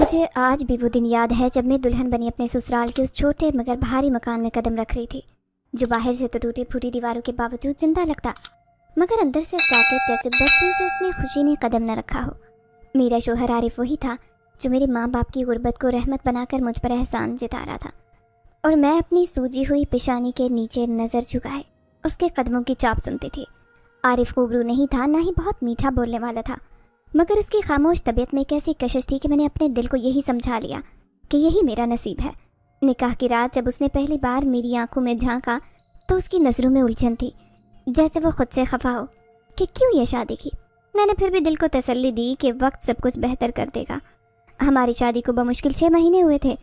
مجھے آج بھی وہ دن یاد ہے جب میں دلہن بنی اپنے سسرال کے اس چھوٹے مگر بھاری مکان میں قدم رکھ رہی تھی، جو باہر سے تو ٹوٹی پھوٹی دیواروں کے باوجود زندہ لگتا، مگر اندر سے ساکت جیسے برسوں سے اس میں خوشی نے قدم نہ رکھا ہو۔ میرا شوہر عارف وہی تھا جو میرے ماں باپ کی غربت کو رحمت بنا کر مجھ پر احسان جتا رہا تھا، اور میں اپنی سوجی ہوئی پیشانی کے نیچے نظر جھکائے اس کے قدموں کی چاپ سنتی تھی۔ عارف خوبرو نہیں تھا، نہ ہی بہت میٹھا بولنے والا تھا، مگر اس کی خاموش طبیعت میں ایک ایسی کشش تھی کہ میں نے اپنے دل کو یہی سمجھا لیا کہ یہی میرا نصیب ہے۔ نکاح کی رات جب اس نے پہلی بار میری آنکھوں میں جھانکا تو اس کی نظروں میں الجھن تھی، جیسے وہ خود سے خفا ہو کہ کیوں یہ شادی کی۔ میں نے پھر بھی دل کو تسلی دی کہ وقت سب کچھ بہتر کر دے گا۔ ہماری شادی کو بمشکل 6 مہینے ہوئے تھے۔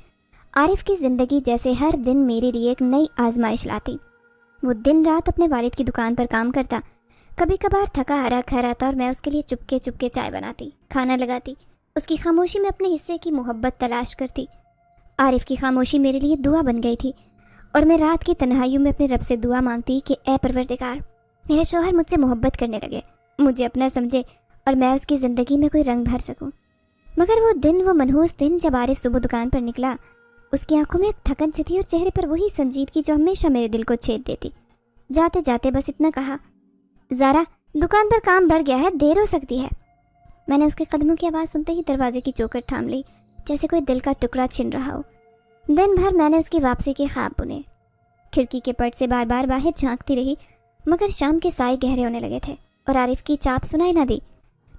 عارف کی زندگی جیسے ہر دن میرے لیے ایک نئی آزمائش لاتی۔ وہ دن رات اپنے والد کی دکان پر کام کرتا، کبھی کبھار تھکا ہرا گھر آتا اور میں اس کے لیے چپکے چپکے چائے بناتی، کھانا لگاتی، اس کی خاموشی میں اپنے حصے کی محبت تلاش کرتی۔ عارف کی خاموشی میرے لیے دعا بن گئی تھی، اور میں رات کی تنہائیوں میں اپنے رب سے دعا مانگتی کہ اے پروردگار، میرے شوہر مجھ سے محبت کرنے لگے، مجھے اپنا سمجھے اور میں اس کی زندگی میں کوئی رنگ بھر سکوں۔ مگر وہ دن، وہ منحوس دن جب عارف صبح دکان پر نکلا، اس کی آنکھوں میں ایک تھکن سی تھی اور چہرے پر وہی سنجیدگی جو ہمیشہ میرے دل کو چھید دیتی۔ جاتے جاتے بس اتنا کہا، زارا دکان پر کام بڑھ گیا ہے، دیر ہو سکتی ہے۔ میں نے اس کے قدموں کی آواز سنتے ہی دروازے کی چوکھٹ تھام لی، جیسے کوئی دل کا ٹکڑا چھن رہا ہو۔ دن بھر میں نے اس کی واپسی کے خواب بنے، کھڑکی کے پٹ سے بار بار باہر جھانکتی رہی، مگر شام کے سائے گہرے ہونے لگے تھے اور عارف کی چاپ سنائی نہ دی۔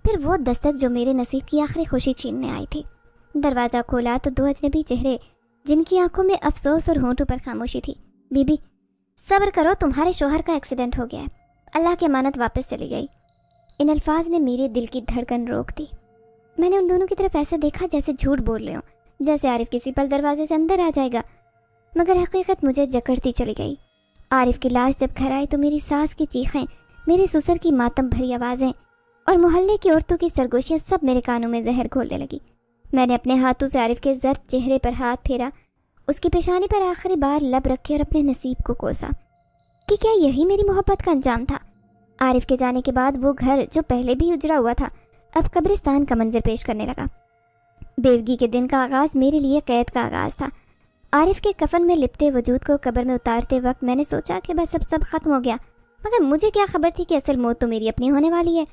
پھر وہ دستک جو میرے نصیب کی آخری خوشی چھیننے آئی تھی۔ دروازہ کھولا تو 2 اجنبی چہرے، جن کی آنکھوں میں افسوس اور ہونٹوں پر خاموشی تھی۔ بی بی صبر کرو، تمہارے شوہر کا ایکسیڈنٹ ہو گیا ہے، اللہ کی امانت واپس چلی گئی۔ ان الفاظ نے میرے دل کی دھڑکن روک دی۔ میں نے ان دونوں کی طرف ایسے دیکھا جیسے جھوٹ بول رہے ہوں، جیسے عارف کسی پل دروازے سے اندر آ جائے گا، مگر حقیقت مجھے جکڑتی چلی گئی۔ عارف کی لاش جب گھر آئی تو میری ساس کی چیخیں، میرے سسر کی ماتم بھری آوازیں اور محلے کی عورتوں کی سرگوشیاں سب میرے کانوں میں زہر گھولنے لگی۔ میں نے اپنے ہاتھوں سے عارف کے زرد چہرے پر ہاتھ پھیرا، اس کی پیشانی پر آخری بار لب رکھے اور اپنے نصیب کو کوسا کہ کیا یہی میری محبت کا انجام تھا۔ عارف کے جانے کے بعد وہ گھر جو پہلے بھی اجڑا ہوا تھا، اب قبرستان کا منظر پیش کرنے لگا۔ بیوگی کے دن کا آغاز میرے لیے قید کا آغاز تھا۔ عارف کے کفن میں لپٹے وجود کو قبر میں اتارتے وقت میں نے سوچا کہ بس اب سب ختم ہو گیا، مگر مجھے کیا خبر تھی کہ اصل موت تو میری اپنی ہونے والی ہے،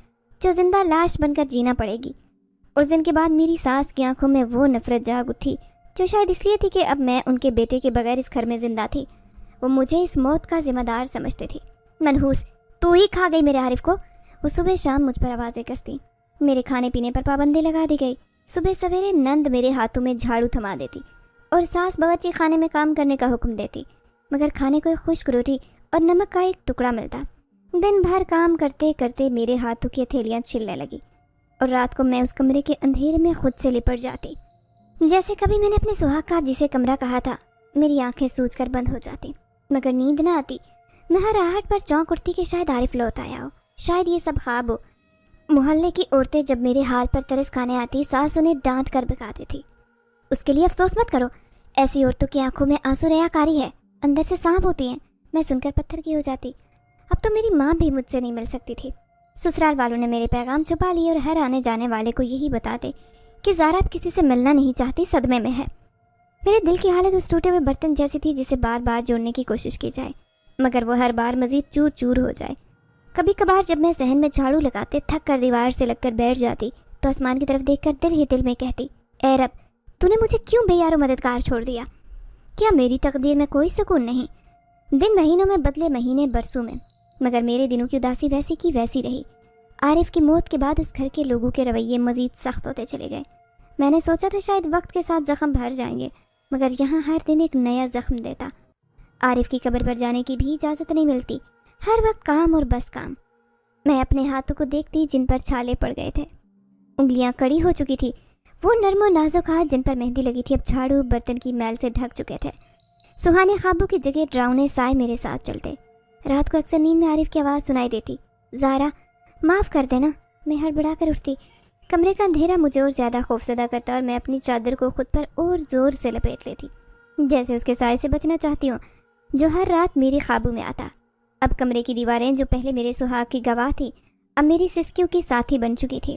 جو زندہ لاش بن کر جینا پڑے گی۔ اس دن کے بعد میری ساس کی آنکھوں میں وہ نفرت جاگ اٹھی، جو شاید اس لیے تھی کہ اب میں ان کے بیٹے کے بغیر اس گھر میں زندہ تھی۔ وہ مجھے اس موت کا ذمہ دار سمجھتے تھی۔ منحوس، تو ہی کھا گئی میرے عارف کو۔ وہ صبح شام مجھ پر آوازیں کستی، میرے کھانے پینے پر پابندی لگا دی گئی۔ صبح سویرے نند میرے ہاتھوں میں جھاڑو تھما دیتی اور ساس باورچی خانے میں کام کرنے کا حکم دیتی، مگر کھانے کو ایک خشک روٹی اور نمک کا ایک ٹکڑا ملتا۔ دن بھر کام کرتے کرتے میرے ہاتھوں کی ہتھیلیاں چھلنے لگی اور رات کو میں اس کمرے کے اندھیرے میں خود سے لپٹ جاتی۔ جیسے کبھی میں نے اپنے سہاگ کا جسے کمرہ کہا تھا، میری آنکھیں سوج کر بند ہو جاتی، مگر نیند نہ آتی۔ میں ہر آہٹ پر چونک اٹھتی کہ شاید عارف لوٹ آیا ہو، شاید یہ سب خواب ہو۔ محلے کی عورتیں جب میرے حال پر ترس کھانے آتی، ساس انہیں ڈانٹ کر بھگاتی تھی۔ اس کے لیے افسوس مت کرو، ایسی عورتوں کی آنکھوں میں آنسو ریا کاری ہے، اندر سے سانپ ہوتی ہیں۔ میں سن کر پتھر کی ہو جاتی۔ اب تو میری ماں بھی مجھ سے نہیں مل سکتی تھی۔ سسرال والوں نے میرے پیغام چھپا لیے اور ہر آنے جانے والے کو یہی بتاتے کہ زارا اب کسی سے ملنا نہیں چاہتی، صدمے میں ہے۔ میرے دل کی حالت اس ٹوٹے ہوئے برتن جیسی تھی جسے بار بار جوڑنے کی کوشش کی جائے، مگر وہ ہر بار مزید چور چور ہو جائے۔ کبھی کبھار جب میں صحن میں جھاڑو لگاتے تھک کر دیوار سے لگ کر بیٹھ جاتی تو آسمان کی طرف دیکھ کر دل ہی دل میں کہتی، اے رب، تو نے مجھے کیوں بے یار و مددگار چھوڑ دیا؟ کیا میری تقدیر میں کوئی سکون نہیں؟ دن مہینوں میں بدلے، مہینے برسوں میں، مگر میرے دنوں کی اداسی ویسی کی ویسی رہی۔ عارف کی موت کے بعد اس گھر کے لوگوں کے رویے مزید سخت ہوتے چلے گئے۔ میں نے سوچا تھا شاید وقت کے ساتھ زخم بھر جائیں گے، مگر یہاں ہر دن ایک نیا زخم دیتا۔ عارف کی قبر پر جانے کی بھی اجازت نہیں ملتی، ہر وقت کام اور بس کام۔ میں اپنے ہاتھوں کو دیکھتی جن پر چھالے پڑ گئے تھے، انگلیاں کڑی ہو چکی تھی، وہ نرم و نازک ہاتھ جن پر مہندی لگی تھی اب جھاڑو برتن کی میل سے ڈھک چکے تھے۔ سہانے خوابوں کی جگہ ڈراؤنے سائے میرے ساتھ چلتے۔ رات کو اکثر نیند میں عارف کی آواز سنائی دیتی، زارا معاف کر دینا۔ میں ہڑبڑا کر اٹھتی، کمرے کا اندھیرا مجھے اور زیادہ خوفزدہ کرتا اور میں اپنی چادر کو خود پر اور زور سے لپیٹ لیتی، جیسے اس کے سائے سے بچنا چاہتی ہوں جو ہر رات میری خوابوں میں آتا۔ اب کمرے کی دیواریں جو پہلے میرے سہاگ کی گواہ تھی، اب میری سسکیوں کی ساتھی بن چکی تھی۔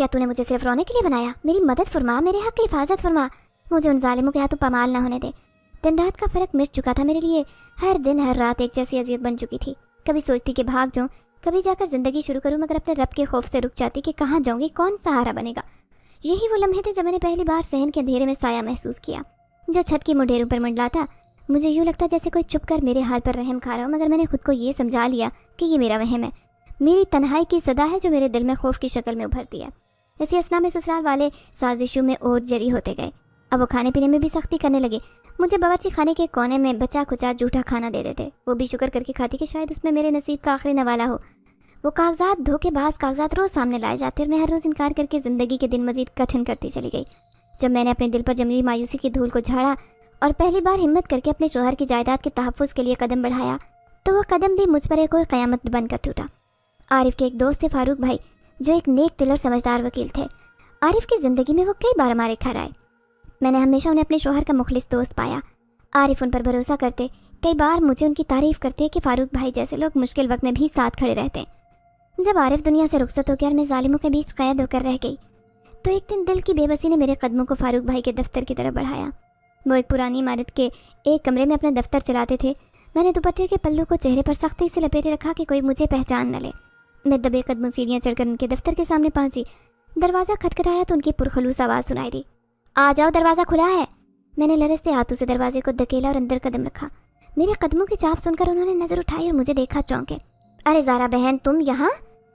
کیا تو نے مجھے صرف رونے کے لیے بنایا؟ میری مدد فرما، میرے حق کی حفاظت فرما، مجھے ان ظالموں کے ہاتھوں پامال نہ ہونے دے۔ دن رات کا فرق مٹ چکا تھا میرے لیے، ہر دن ہر رات ایک جیسی اذیت بن چکی تھی۔ کبھی سوچتی کہ بھاگ جاؤں، کبھی جا کر زندگی شروع کروں، مگر اپنے رب کے خوف سے رک جاتی کہ کہاں جاؤں گی، کون سہارا بنے گا۔ یہی وہ لمحے تھے جب میں نے پہلی بار صحن کے اندھیرے میں سایہ محسوس کیا جو چھت کی مڈھیروں پر منڈلاتا۔ مجھے یوں لگتا جیسے کوئی چھپ کر میرے حال پر رحم کھا رہا ہو، مگر میں نے خود کو یہ سمجھا لیا کہ یہ میرا وہم ہے، میری تنہائی کی صدا ہے جو میرے دل میں خوف کی شکل میں ابھرتی ہے۔ اسی اسنا میں سسرال والے سازشوں میں اور جری ہوتے گئے۔ اب وہ کھانے پینے میں بھی سختی کرنے لگے۔ مجھے باورچی خانے کے کونے میں بچا کچا جھوٹا کھانا دے دیتے، وہ بھی شکر کر کے کھاتی کہ شاید اس میں میرے نصیب کا آخری نوالا ہو۔ وہ کاغذات، دھوکے باز کاغذات روز سامنے لائے جاتے اور میں ہر روز انکار کر کے زندگی کے دن مزید کٹھن کرتی چلی گئی۔ جب میں نے اپنے دل پر جمی مایوسی کی دھول کو جھاڑا اور پہلی بار ہمت کر کے اپنے شوہر کی جائیداد کے تحفظ کے لیے قدم بڑھایا تو وہ قدم بھی مجھ پر ایک اور قیامت بن کر ٹوٹا۔ عارف کے ایک دوست تھے فاروق بھائی، جو ایک نیک دل اور سمجھدار وکیل تھے۔ عارف کی زندگی میں وہ کئی بار ہمارے گھر آئے۔ میں نے ہمیشہ انہیں اپنے شوہر کا مخلص دوست پایا۔ عارف ان پر بھروسہ کرتے، کئی بار مجھے ان کی تعریف کرتے کہ فاروق بھائی جیسے لوگ مشکل وقت میں بھی ساتھ کھڑے رہتے۔ جب عارف دنیا سے رخصت ہو گیا اور میں ظالموں کے بیچ قید ہو کر رہ گئی تو ایک دن دل کی بے بسی نے میرے قدموں کو فاروق بھائی کے دفتر کی طرف بڑھایا۔ وہ ایک پرانی عمارت کے ایک کمرے میں اپنا دفتر چلاتے تھے۔ میں نے دوپٹے کے پلو کو چہرے پر سختی سے لپیٹے رکھا کہ کوئی مجھے پہچان نہ لے۔ میں دبے قدموں سیڑھیاں چڑھ کر ان کے دفتر کے سامنے پہنچی۔ دروازہ کھٹکھٹایا تو ان کی پرخلوص آواز سنائی دی، آ جاؤ، دروازہ کھلا ہے۔ میں نے لرزتے ہاتھوں سے دروازے کو دھکیلا اور اندر قدم رکھا۔ میرے قدموں کی چاپ سن کر انہوں نے نظر اٹھائی اور مجھے دیکھا چونکے۔ ارے زارا بہن، تم یہاں؟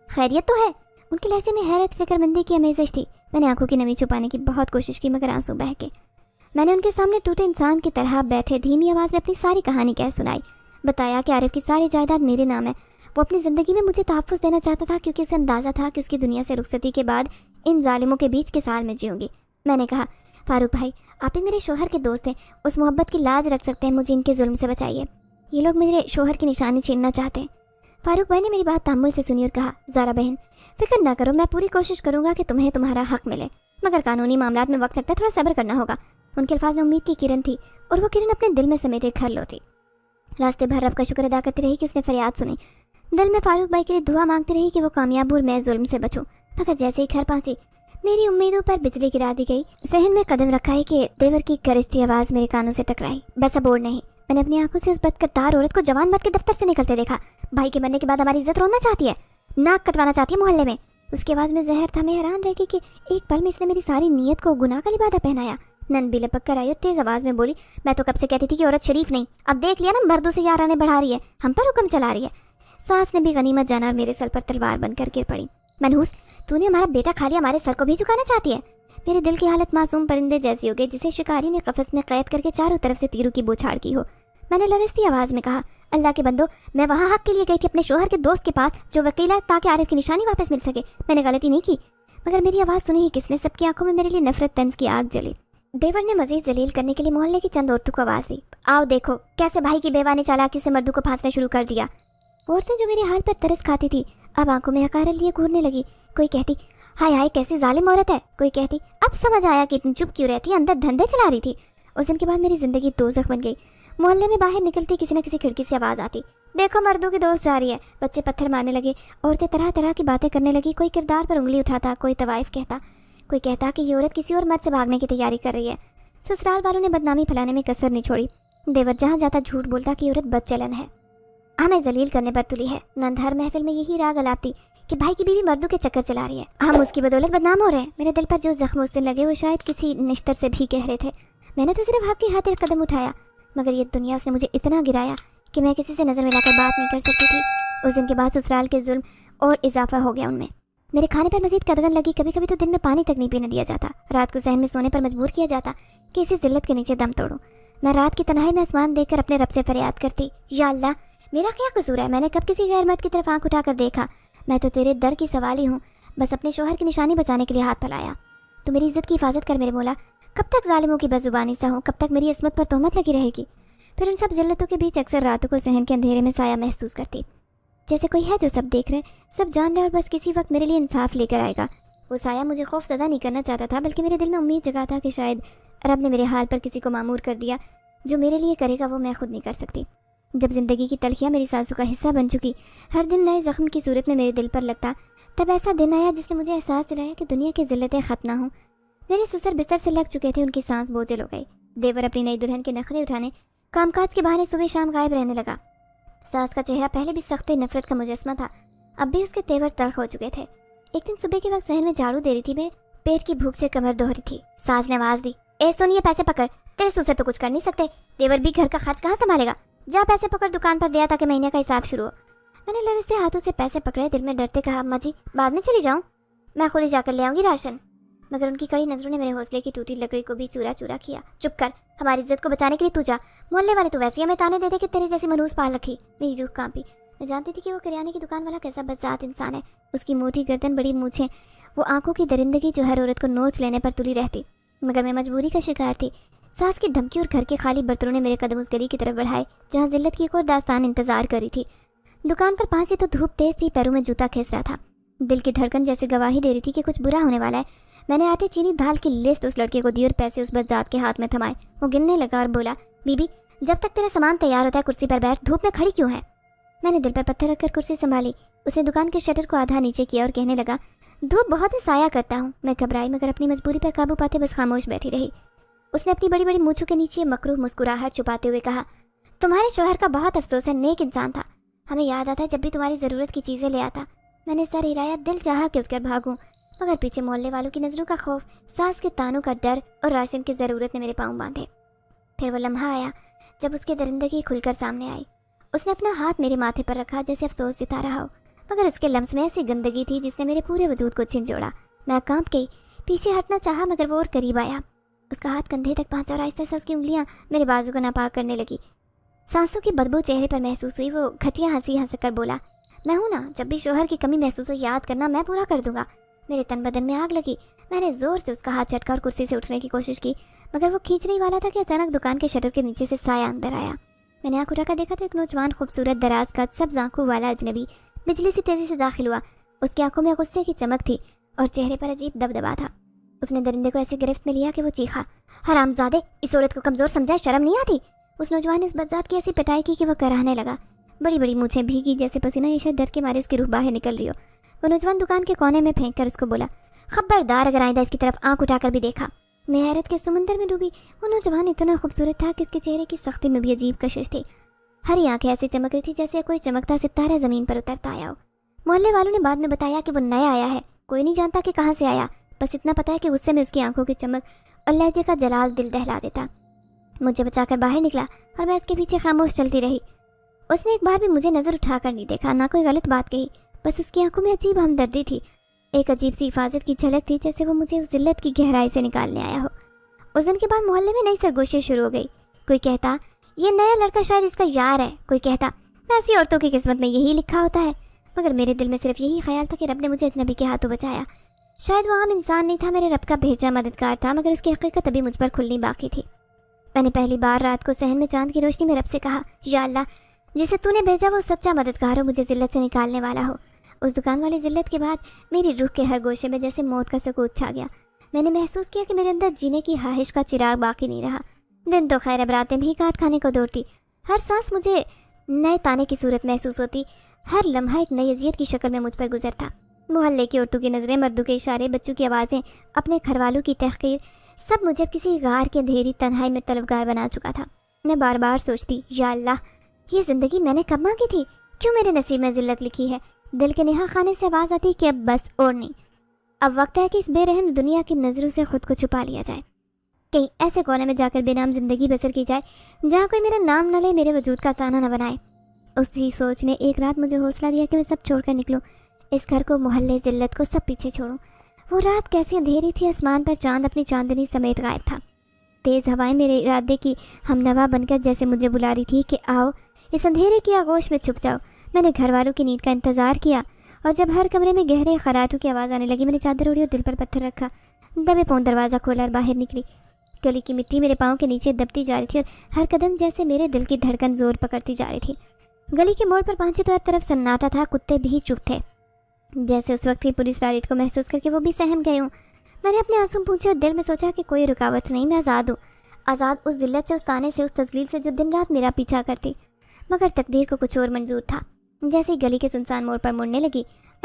خیریت تو ہے؟ ان کے لہجے میں حیرت، فکر مندی کی آمیزش تھی۔ میں نے آنکھوں کی نمی چھپانے کی بہت کوشش کی مگر آنسو بہہ کے۔ میں نے ان کے سامنے ٹوٹے انسان کی طرح بیٹھے دھیمی آواز میں اپنی ساری کہانی کہہ سنائی۔ بتایا کہ عارف کی ساری جائیداد میرے نام ہے۔ وہ اپنی زندگی میں مجھے تحفظ دینا چاہتا تھا کیونکہ اسے اندازہ تھا کہ اس کی دنیا سے رخصتی کے بعد ان ظالموں کے بیچ کے سال میں جیوں گی۔ میں نے کہا، فاروق بھائی، آپ ہی میرے شوہر کے دوست ہیں، اس محبت کی لاج رکھ سکتے ہیں، مجھے ان کے ظلم سے بچائیے۔ یہ لوگ میرے شوہر کی نشانی چھیننا چاہتے ہیں۔ فاروق بھائی نے میری بات تحمل سے سنی اور کہا، زارا بہن، فکر نہ کرو، میں پوری کوشش کروں گا کہ تمہیں تمہارا حق ملے، مگر قانونی معاملات میں وقت لگتا ہے، تھوڑا صبر کرنا ہوگا۔ ان کے الفاظ میں امید کی کرن تھی اور وہ کرن اپنے دل میں سمیٹے گھر لوٹی۔ راستے بھر رب کا شکر ادا کرتی رہی کہ اس نے فریاد سنی۔ دل میں فاروق بھائی کے لیے دعا مانگتی رہی کہ وہ کامیاب اور میں ظلم سے بچوں۔ مگر جیسے ہی گھر پہنچی میری امیدوں پر بجلی گرا دی گئی۔ صحن میں قدم رکھا ہے کہ دیور کی گرجتی آواز میرے کانوں سے ٹکرائی۔ بس اب اور نہیں۔ میں نے اپنی آنکھوں سے اس بدکردار عورت کو جوان مرد کے دفتر سے نکلتے دیکھا۔ بھائی کے مرنے کے بعد ہماری عزت رونا چاہتی ہے، ناک کٹوانا چاہتی ہے محلے میں۔ اس کی آواز میں زہر تھا۔ میں حیران رہ گئی کہ ایک پل میں اس نے میری ساری نیت کو گناہ کا لبادہ پہنایا۔ نن بھی لپک کر آئی اور تیز آواز میں بولی، میں تو کب سے کہتی تھی کہ عورت شریف نہیں، اب دیکھ لیا نا، مردوں سے یارانے بڑھا رہی ہے، ہم پر حکم چلا رہی ہے۔ ساس نے بھی غنیمت جانا اور میرے سر پر تلوار بن کر گر پڑی۔ منحوس، تو نے ہمارا بیٹا کھا لیا، ہمارے سر کو بھی جھکانا چاہتی ہے۔ میرے دل کی حالت معصوم پرندے جیسی ہو گئی جسے شکاری نے قفس میں قید کر کے چاروں طرف سے تیروں کی بوچھاڑ کی ہو۔ میں نے لرزتی آواز میں کہا، اللہ کے بندو، میں وہاں حق کے لیے گئی تھی اپنے شوہر کے دوست کے پاس جو وکیل ہے، تاکہ عارف کی نشانی واپس مل سکے۔ میں نے غلطی نہیں کی۔ مگر میری آواز سنی ہی کس نے؟ سب کی آنکھوں میں میرے لیے نفرت طنز کی آگ جلی۔ دیور نے مزید ذلیل کرنے کے لیے محلے کی چند عورتوں کو آواز دی، آؤ دیکھو کیسے بھائی کی بیوہ نے چالاکی سے مردوں کو پھانسنا شروع کر دیا۔ عورتیں جو میرے حال پر ترس کھاتی تھی اب آنکھوں میں حقارت لیے گھورنے لگی۔ کوئی کہتی، ہائے ہائے کیسی ظالم عورت ہے۔ کوئی کہتی، اب سمجھ آیا کہ اتنی چپ کیوں رہتی ہے، اندر دھندے چلا رہی تھی۔ اس دن کے بعد میری زندگی دوزخ بن گئی۔ محلے میں باہر نکلتی کسی نہ کسی کھڑکی سے آواز آتی، دیکھو مردوں کی دوست جا رہی ہے۔ بچے پتھر مارنے لگے، عورتیں طرح طرح کی باتیں کرنے لگی۔ کوئی کردار پر انگلی اٹھاتا، کوئی طوائف کہتا، کوئی کہتا کہ یہ عورت کسی اور مرد سے بھاگنے کی تیاری کر رہی ہے۔ سسرال والوں نے بدنامی پھیلانے میں کسر نہیں چھوڑی۔ دیور جہاں جاتا جھوٹ بولتا کہ یہ عورت بد چلن ہے، ہمیں ذلیل کرنے پر تلی ہے۔ نند ہر محفل میں یہی راگ الاپتی کہ بھائی کی بیوی مردوں کے چکر چلا رہی ہے، ہم اس کی بدولت بدنام ہو رہے ہیں۔ میرے دل پر جو زخم اس دن لگے وہ شاید کسی نشتر سے بھی گہرے تھے۔ میں نے تو صرف حق کی خاطر قدم اٹھایا، مگر یہ دنیا اس نے مجھے اتنا گرایا کہ میں کسی سے نظر ملا کر بات نہیں کر سکتی تھی۔ اس دن کے بعد سسرال کے ظلم اور اضافہ ہو گیا ان میں۔ میرے کھانے پر مزید قدغن لگی۔ کبھی کبھی تو دن میں پانی تک نہیں پینے دیا جاتا، رات کو صحن میں سونے پر مجبور کیا جاتا کہ اسی ذلت کے نیچے دم توڑوں۔ میں رات کی تنہائی میں آسمان دیکھ کر اپنے رب سے فریاد کرتی، یا اللہ، میرا کیا قصور ہے؟ میں نے کب کسی غیر مرد کی طرف آنکھ اٹھا کر دیکھا؟ میں تو تیرے در کی سوالی ہوں، بس اپنے شوہر کی نشانی بچانے کے لیے ہاتھ پھیلایا۔ تو میری عزت کی حفاظت کر میرے مولا، کب تک ظالموں کی بدزبانی سہوں؟ کب تک میری عصمت پر تہمت لگی رہے گی؟ پھر ان سب ذلتوں کے بیچ اکثر راتوں کو صحن کے اندھیرے میں سایہ محسوس کرتی، جیسے کوئی ہے جو سب دیکھ رہے، سب جان رہا اور بس کسی وقت میرے لیے انصاف لے کر آئے گا۔ وہ سایہ مجھے خوف زدہ نہیں کرنا چاہتا تھا، بلکہ میرے دل میں امید جگا تھا کہ شاید رب نے میرے حال پر کسی کو معمور کر دیا جو میرے لیے کرے گا وہ میں خود نہیں کر سکتی۔ جب زندگی کی تلخیاں میری سانسوں کا حصہ بن چکی، ہر دن نئے زخم کی صورت میں میرے دل پر لگتا، تب ایسا دن آیا جس نے مجھے احساس دلایا کہ دنیا کی ذلتیں ختم نہ ہوں۔ میرے سسر بستر سے لگ چکے تھے، ان کی سانس بوجھل ہو گئی۔ دیور اپنی نئی دلہن کے نخرے اٹھانے، کام کاج کے بہانے صبح شام غائب رہنے لگا۔ ساس کا چہرہ پہلے بھی سخت نفرت کا مجسمہ تھا، اب بھی اس کے تیور تلخ ہو چکے تھے۔ ایک دن صبح کے وقت صحن میں جھاڑو دے رہی تھی، میں پیٹ کی بھوک سے کمر دوہری تھی۔ ساس نے آواز دی، اے سن یہ پیسے پکڑ، تیرے سسر تو کچھ کر نہیں سکتے، دیور بھی گھر کا خرچ کہاں سنبھالے گا، جا پیسے پکڑ دکان پر دیا تاکہ مہینے کا حساب شروع ہو۔ میں نے لرزتے ہاتھوں سے پیسے پکڑے، دل میں ڈرتے کہا، اماں جی بعد میں چلی جاؤں، میں خود ہی جا کر لے آؤں گی راشن۔ مگر ان کی کڑی نظروں نے میرے حوصلے کی ٹوٹی لکڑی کو بھی چورا چورا کیا۔ چپ کر، ہماری عزت کو بچانے کے لیے تو جا، محلے والے تو ویسے ہمیں تانے دے دے کہ تیرے جیسی منحوس پال رکھی۔ میری روح کانپی، میں جانتی تھی کہ وہ کریانے کی دکان والا کیسا بدذات انسان ہے، اس کی موٹی گردن، بڑی مونچھیں، وہ آنکھوں کی درندگی جو ہر عورت کو نوچ لینے پر تلی رہتی۔ مگر میں مجبوری کا شکار تھی۔ ساس کی دھمکی اور گھر کے خالی برتنوں نے میرے قدم اس گلی کی طرف بڑھائے جہاں ذلت کی ایک اور داستان انتظار کری تھی۔ دکان پر پہنچی تو دھوپ تیز تھی، پیروں میں جوتا کھینچ رہا تھا، دل کی دھڑکن جیسے گواہی دے رہی تھی کہ کچھ برا ہونے والا ہے۔ میں نے آٹے چینی دال کی لسٹ اس لڑکے کو دی اور پیسے اس بدذات کے ہاتھ میں تھمائے۔ وہ گننے لگا اور بولا، بی بی جب تک تیرا سامان تیار ہوتا ہے کرسی پر بیٹھ، دھوپ میں کھڑی کیوں ہے؟ میں نے دل پر پتھر رکھ کر کرسی سنبھالی۔ اس نے دکان کے شٹر کو آدھا نیچے کیا اور کہنے لگا، دھوپ بہت ہی سایہ کرتا ہوں۔ میں گھبرائی مگر اپنی مجبوری پر قابو پاتے بس خاموش بیٹھی رہی۔ اس نے اپنی بڑی بڑی مونچھوں کے نیچے مکروہ مسکراہٹ چھپاتے ہوئے کہا، تمہارے شوہر کا بہت افسوس ہے، نیک انسان تھا، ہمیں یاد آتا ہے جب بھی تمہاری ضرورت کی چیزیں لے آتا۔ میں نے سر ہلایا، دل چاہا کہ اٹھ کر بھاگوں، مگر پیچھے محلے والوں کی نظروں کا خوف، ساس کے تانوں کا ڈر اور راشن کی ضرورت نے میرے پاؤں باندھے۔ پھر وہ لمحہ آیا جب اس کی درندگی کھل کر سامنے آئی۔ اس نے اپنا ہاتھ میرے ماتھے پر رکھا جیسے افسوس جتا رہا ہو، مگر اس کے لمس میں ایسی گندگی تھی جس نے میرے پورے وجود کو جھنجھوڑا۔ میں کانپ گئی، پیچھے ہٹنا چاہا مگر وہ اور قریب آیا۔ اس کا ہاتھ کندھے تک پہنچا اور آہستہ سے اس کی انگلیاں میرے بازو کو ناپاک کرنے لگی۔ سانسوں کی بدبو چہرے پر محسوس ہوئی۔ وہ گھٹیا ہنسی ہنس کر بولا، میں ہوں نا، جب بھی شوہر کی کمی محسوس ہو یاد کرنا، میں پورا کر دوں گا۔ میرے تن بدن میں آگ لگی، میں نے زور سے اس کا ہاتھ چٹکا اور کرسی سے اٹھنے کی کوشش کی، مگر وہ کھینچنے ہی والا تھا کہ اچانک دکان کے شٹر کے نیچے سے سایہ اندر آیا۔ میں نے آنکھ اٹھا کر دیکھا تو ایک نوجوان خوبصورت دراز کا سبز آنکھوں والا اجنبی بجلی سی تیزی سے داخل ہوا۔ اس کی آنکھوں میں غصے کی چمک تھی اور چہرے پر عجیب دبدبا تھا۔ اس نے درندے کو ایسی گرفت میں لیا کہ وہ چیخا، حرام زادے، اس عورت کو کمزور سمجھا، شرم نہیں آتی؟ اس نوجوان نے اس بدذات کی ایسی پٹائی کی کہ وہ کراہنے لگا۔ بڑی بڑی مونچھیں بھیگی جیسے پسینہ، یہ شاید ڈر کے مارے اس کی روح باہر نکل رہی ہو۔ وہ نوجوان دکان کے کونے میں پھینک کر اس کو بولا، خبردار اگر آئندہ اس کی طرف آنکھ اٹھا کر بھی دیکھا۔ میں حیرت کے سمندر میں ڈوبی۔ وہ نوجوان اتنا خوبصورت تھا کہ اس کے چہرے کی سختی میں بھی عجیب کشش تھی۔ ہری آنکھیں ایسی چمک رہی تھی جیسے کوئی چمکتا ستارہ زمین پر اترتا آیا ہو۔ محلے والوں نے بعد میں بتایا کہ وہ نیا آیا ہے، کوئی نہیں جانتا کہ کہاں سے آیا، بس اتنا پتا ہے کہ غصے میں اس کی آنکھوں کی چمک اور لہجے کا جلال دل دہلا دیتا۔ مجھے بچا کر باہر نکلا اور میں اس کے پیچھے خاموش چلتی رہی۔ اس نے ایک بار بھی مجھے نظر اٹھا کر نہیں دیکھا، نہ کوئی غلط بات کہی، بس اس کی آنکھوں میں عجیب ہمدردی تھی، ایک عجیب سی حفاظت کی جھلک تھی، جیسے وہ مجھے اس ذلت کی گہرائی سے نکالنے آیا ہو۔ اس دن کے بعد محلے میں نئی سرگوشی شروع ہو گئی۔ کوئی کہتا یہ نیا لڑکا شاید اس کا یار ہے، کوئی کہتا ایسی عورتوں کی قسمت میں یہی لکھا ہوتا ہے، مگر میرے دل میں صرف یہی خیال تھا کہ رب نے مجھے اجنبی کے ہاتھوں بچایا۔ شاید وہ عام انسان نہیں تھا، میرے رب کا بھیجا مددگار تھا، مگر اس کی حقیقت ابھی مجھ پر کھلنی باقی تھی۔ میں نے پہلی بار رات کو صحن میں چاند کی روشنی میں رب سے کہا، یا اللہ، جسے تو نے بھیجا وہ سچا مددگار ہو، مجھے ذلت سے نکالنے والا ہو۔ اس دکان والی ذلت کے بعد میری روح کے ہر گوشے میں جیسے موت کا سکوت چھا گیا۔ میں نے محسوس کیا کہ میرے اندر جینے کی خواہش کا چراغ باقی نہیں رہا۔ دن تو خیر، اب راتیں بھی کاٹ کھانے کو دوڑتی، ہر سانس مجھے نئے تانے کی صورت محسوس ہوتی، ہر لمحہ ایک نئی اذیت کی شکل میں مجھ پر گزرتا۔ محلے کی عورتوں کی نظریں، مردوں کے اشارے، بچوں کی آوازیں، اپنے گھر والوں کی تحقیر، سب مجھے کسی غار کے اندھیری تنہائی میں طلبگار بنا چکا تھا۔ میں بار بار سوچتی، یا اللہ، یہ زندگی میں نے کب مانگی تھی؟ کیوں میرے نصیب میں ذلت لکھی ہے؟ دل کے نہا خانے سے آواز آتی کہ اب بس اور نہیں، اب وقت ہے کہ اس بے رحم دنیا کی نظروں سے خود کو چھپا لیا جائے، کہیں ایسے کونے میں جا کر بے نام زندگی بسر کی جائے جہاں کوئی میرا نام نہ لے، میرے وجود کا تانا نہ بنائے۔ اسی سوچ نے ایک رات مجھے حوصلہ دیا کہ میں سب چھوڑ کر نکلوں، اس گھر کو، محلے، ذلت کو سب پیچھے چھوڑوں۔ وہ رات کیسی اندھیری تھی، آسمان پر چاند اپنی چاندنی سمیت غائب تھا۔ تیز ہوائیں میرے ارادے کی ہمنوا بن کر جیسے مجھے بلا رہی تھی کہ آؤ اس اندھیرے کی آغوش میں چھپ جاؤ۔ میں نے گھر والوں کی نیند کا انتظار کیا، اور جب ہر کمرے میں گہرے خراٹوں کی آواز آنے لگی، میں نے چادر اوڑھی اور دل پر پتھر رکھا، دبے پاؤں دروازہ کھولا اور باہر نکلی۔ گلی کی مٹی میرے پاؤں کے نیچے دبتی جا رہی تھی اور ہر قدم جیسے میرے دل کی دھڑکن زور پکڑتی جا رہی تھی۔ گلی کے موڑ پر پہنچے تو ہر طرف سناٹا تھا، کتے بھی چپ تھے، جیسے اس وقت کی پوری اسرارت کو محسوس کر کے وہ بھی سہم گئے ہوں۔ میں نے اپنے آنسو پوچھے اور دل میں سوچا کہ کوئی رکاوٹ نہیں، میں آزاد ہوں، آزاد اس ذلت سے، اس تانے سے، اس تذلیل سے جو دن رات میرا پیچھا کرتی۔ مگر تقدیر کو کچھ اور منظور تھا۔ جیسے ہی گلی کے سنسان موڑ پر مڑنے لگی،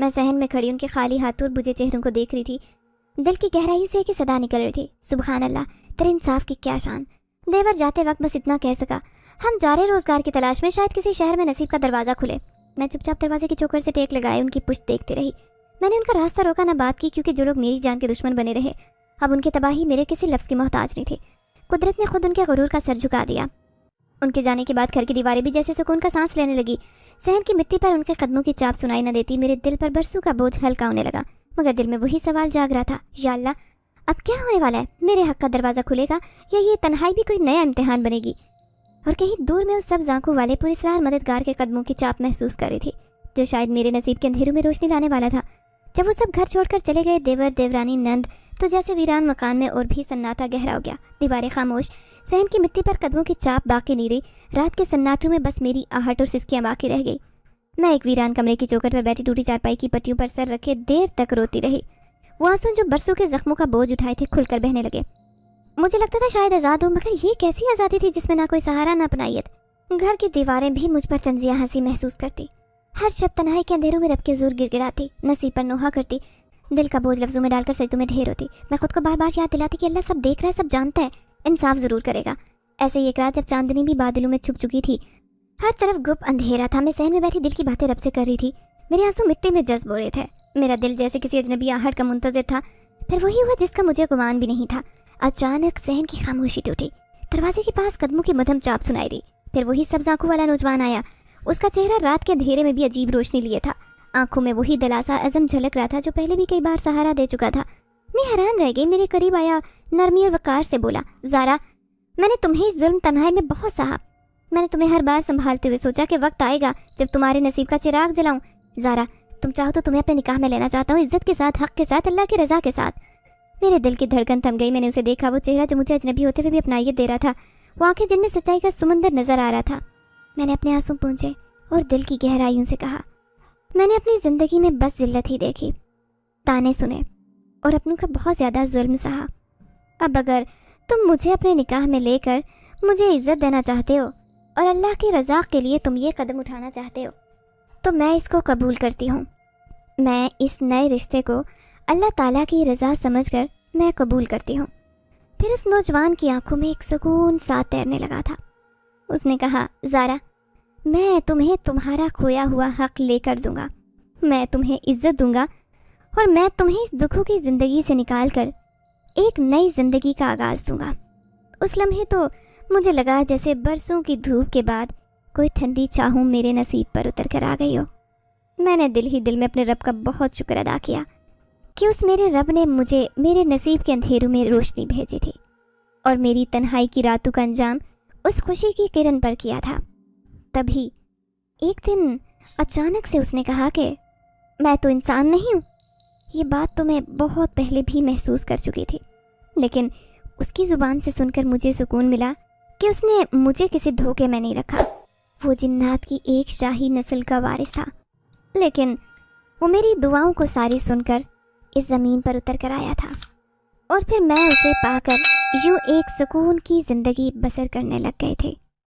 میں صحن میں کھڑی ان کے خالی ہاتھوں اور بجھے چہروں کو دیکھ رہی تھی. دل کی گہرائیوں سے ایک صدا نکل رہی تھی, سبحان اللہ, تیرے انصاف کی کیا شان. دیور جاتے وقت بس اتنا کہہ سکا, ہم جا رہے روزگار کی تلاش میں, شاید کسی شہر میں نصیب کا دروازہ کھلے. میں چپ چاپ دروازے کی چوکر سے ٹیک لگائے ان کی پشت دیکھتی رہی. میں نے ان کا راستہ روکا نہ بات کی, کیونکہ جو لوگ میری جان کے دشمن بنے رہے اب ان کی تباہی میرے کسی لفظ کی محتاج نہیں تھی. قدرت نے خود ان کے غرور کا سر جھکا دیا. ان کے جانے کے بعد گھر کی دیواریں بھی جیسے سکون کا سانس لینے لگی. صحن کی مٹی پر ان کے قدموں کی چاپ سنائی نہ دیتی. میرے دل پر برسوں کا بوجھ ہلکا ہونے لگا, مگر دل میں وہی سوال جاگ رہا تھا, یا اللہ اب کیا ہونے والا ہے؟ میرے حق کا دروازہ کھلے گا یا یہ تنہائی بھی کوئی نیا امتحان بنے گی؟ اور کہیں دور میں اس سب آنکھوں والے پراسرار مددگار کے قدموں کی چاپ محسوس کر رہی تھی, جو شاید میرے نصیب کے اندھیروں میں روشنی لانے والا تھا. جب وہ سب گھر چھوڑ کر چلے گئے, دیور دیورانی نند, تو جیسے ویران مکان میں اور بھی سناٹا گہرا ہو گیا. دیواریں خاموش, صحن کی مٹی پر قدموں کی چاپ باقی نہیں رہی. رات کے سناٹوں میں بس میری آہٹ اور سسکیاں باقی رہ گئی. میں ایک ویران کمرے کی چوکٹ پر بیٹھی ٹوٹی چارپائی کی پٹیوں پر سر رکھے دیر تک روتی رہی. وہ آنسو جو برسوں کے زخموں کا بوجھ اٹھائے تھے کھل کر بہنے لگے. مجھے لگتا تھا شاید آزاد ہوں, مگر یہ کیسی آزادی تھی جس میں نہ کوئی سہارا نہ اپنائیت. گھر کی دیواریں بھی مجھ پر تنزیہ ہنسی محسوس کرتی. ہر شب تنہائی کے اندھیروں میں رب کے زور گر گڑاتی, نصیب پر نوحہ کرتی, دل کا بوجھ لفظوں میں ڈال کر سجدوں میں ڈھیر ہوتی. میں خود کو بار بار یاد دلاتی کہ اللہ سب دیکھ رہا ہے, سب جانتا ہے, انصاف ضرور کرے گا. ایسے ہی ایک رات جب چاندنی بھی بادلوں میں چھپ چکی تھی, ہر طرف گپ اندھیرا تھا, میں صحن میں بیٹھی دل کی باتیں رب سے کر رہی تھی. میرے آنسو مٹی میں جذب ہو رہے تھے. میرا دل جیسے کسی اجنبی آہٹ کا منتظر تھا. پھر وہی ہوا جس کا مجھے گمان بھی نہیں تھا. اچانک صحن کی خاموشی ٹوٹی. دروازے کے پاس قدموں کی مدھم چاپ سنائی دی. پھر وہی سبز آنکھوں والا نوجوان آیا. اس کا چہرہ رات کے اندھیرے میں بھی عجیب روشنی لیے تھا. آنکھوں میں وہی دلاسا عزم جھلک رہا تھا جو پہلے بھی کئی بار سہارا دے چکا تھا. میں حیران رہ گئی. میرے قریب آیا, نرمی اور وقار سے بولا, زارا, میں نے تمہیں اس ظلم تنہائی میں بہت سہا. میں نے تمہیں ہر بار سنبھالتے ہوئے سوچا کہ وقت آئے گا جب تمہارے نصیب کا چراغ جلاؤں. زارا, تم چاہو تو تمہیں اپنے نکاح میں لینا چاہتا ہوں, عزت کے ساتھ, حق کے ساتھ, اللہ کی رضا کے ساتھ. میرے دل کی دھڑکن تھم گئی. میں نے اسے دیکھا, وہ چہرہ جو مجھے اجنبی ہوتے ہوئے بھی اپنائیت دے رہا تھا, وہ آنکھیں جن میں سچائی کا سمندر نظر آ رہا تھا. میں نے اپنے آنسو پونچھے اور دل کی گہرائیوں سے کہا, میں نے اپنی زندگی میں بس ذلت ہی دیکھی, تانے سنے اور اپنوں کا بہت زیادہ ظلم سہا. اب اگر تم مجھے اپنے نکاح میں لے کر مجھے عزت دینا چاہتے ہو اور اللہ کی رضا کے لیے تم یہ قدم اٹھانا چاہتے ہو, تو میں اس کو قبول کرتی ہوں. میں اس نئے رشتے کو اللہ تعالیٰ کی رضا سمجھ کر میں قبول کرتی ہوں. پھر اس نوجوان کی آنکھوں میں ایک سکون سا تیرنے لگا تھا. اس نے کہا, زارا, میں تمہیں تمہارا کھویا ہوا حق لے کر دوں گا. میں تمہیں عزت دوں گا اور میں تمہیں اس دکھوں کی زندگی سے نکال کر ایک نئی زندگی کا آغاز دوں گا. اس لمحے تو مجھے لگا جیسے برسوں کی دھوپ کے بعد کوئی ٹھنڈی چاہوں میرے نصیب پر اتر کر آ گئی ہو. میں نے دل ہی دل میں اپنے رب کا بہت شکر ادا کیا کہ اس میرے رب نے مجھے میرے نصیب کے اندھیروں میں روشنی بھیجی تھی اور میری تنہائی کی راتوں کا انجام اس خوشی کی کرن پر کیا تھا. تبھی ایک دن اچانک سے اس نے کہا کہ میں تو انسان نہیں ہوں. یہ بات تو میں بہت پہلے بھی محسوس کر چکی تھی, لیکن اس کی زبان سے سن کر مجھے سکون ملا کہ اس نے مجھے کسی دھوکے میں نہیں رکھا. وہ جنات کی ایک شاہی نسل کا وارث تھا, لیکن وہ میری دعاؤں کو ساری سن کر اس زمین پر اتر کر آیا تھا, اور پھر میں اسے پا کر یوں ایک سکون کی زندگی بسر کرنے لگ گئے تھے.